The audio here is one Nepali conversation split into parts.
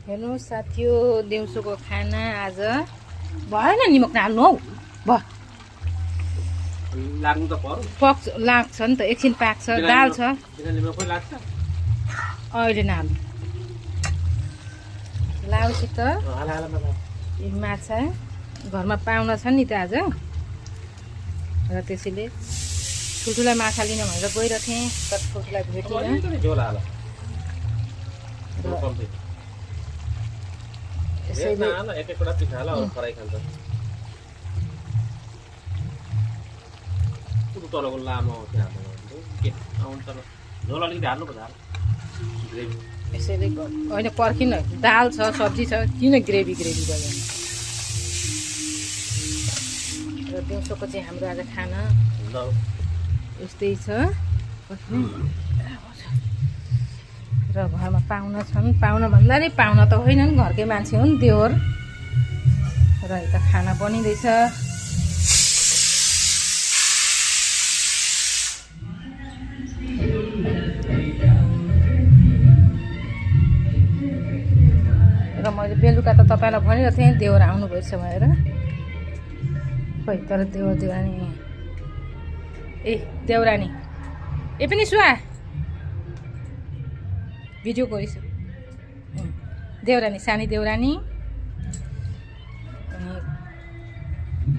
हेर्नुहोस् साथीयो, दिउँसोको खाना आज भएन निमक नहाल्नु हौ। भयो लाग्नु त पर्यो। पक्छ लाग्छ नि त, एकछिन पाक्छ। दाल छ बिना निमकै लाग्छ। अहिले नहाल्नु। लाउँछु त हाला हाला हाला। यी माछा घरमा पाहुना छ नि त आज, र त्यसैले ठुल्ठुला माछा लिन भनेर गइरहेको थिएँ, तर ठुल्ठुला भेटिनँ। झोल हाला। यसैले एक एकवटा पिठा हाला अरू फ्राई खान्छ। तलको लामो के आउनु त झोल अलिकति हाल्नु पर्छ। ग्रेभी यसैले होइन पर्खिन, दाल छ सब्जी छ, किन ग्रेभी ग्रेभी भयो। र दिउँसोको चाहिँ हाम्रो आज खाना यस्तै छ। र घरमा पाहुना छन्, पाहुना भन्दा नि पाहुना त होइनन्, घरकै मान्छे हुन्, देवर। र यता खाना बनिँदैछ। र मैले बेलुका त तपाईँलाई भनिरहेको थिएँ देवर आउनुभएछ भनेर। खोइ तर देउरानी देउरानी पनि सुहा भिडियो गरिस। देउरानी, सानी देउरानी, अनि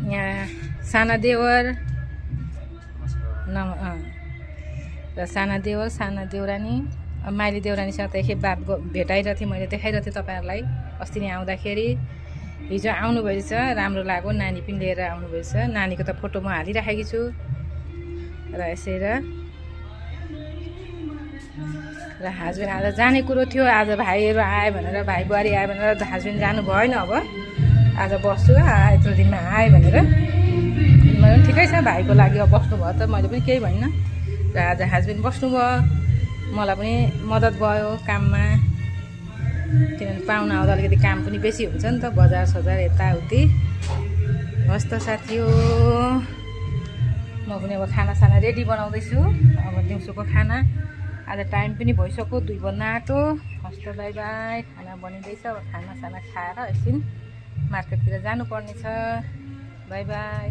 यहाँ साना देवर र साना देवर, साना देउरानी। माइली देउरानीसँग त एकखेप भेटाइरहेको थिएँ मैले, देखाइरहेको थिएँ तपाईँहरूलाई अस्ति नै आउँदाखेरि। हिजो आउनुभएछ, राम्रो लाग्यो, नानी पनि लिएर आउनुभएछ। नानीको त फोटो म हालिराखेकी छु। र यसै र हस्बेन्ड आज जाने कुरो थियो, आज भाइहरू आयो भनेर, भाइ बुहारी आयो भनेर हस्बेन्ड जानु भएन। अब आज बस्छु, यत्रो दिनमा आयो भनेर। मैले ठिकै छ, भाइको लागि अब बस्नुभयो त मैले पनि केही भनिनँ। र आज हस्बेन्ड बस्नुभयो, मलाई पनि मद्दत भयो काममा। किनभने पाहुना आउँदा अलिकति काम पनि बेसी हुन्छ नि त, बजार सजार यताउति। हस् त साथी हो, म पनि अब खानासाना रेडी बनाउँदैछु। अब दिउँसोको खाना आज टाइम पनि भइसक्यो, 2 बज्न आँट्यो। हस् त बाई बाई। खाना बनिँदैछ, अब खानासाना खाएर एकछिन मार्केटतिर जानुपर्ने छ। By by.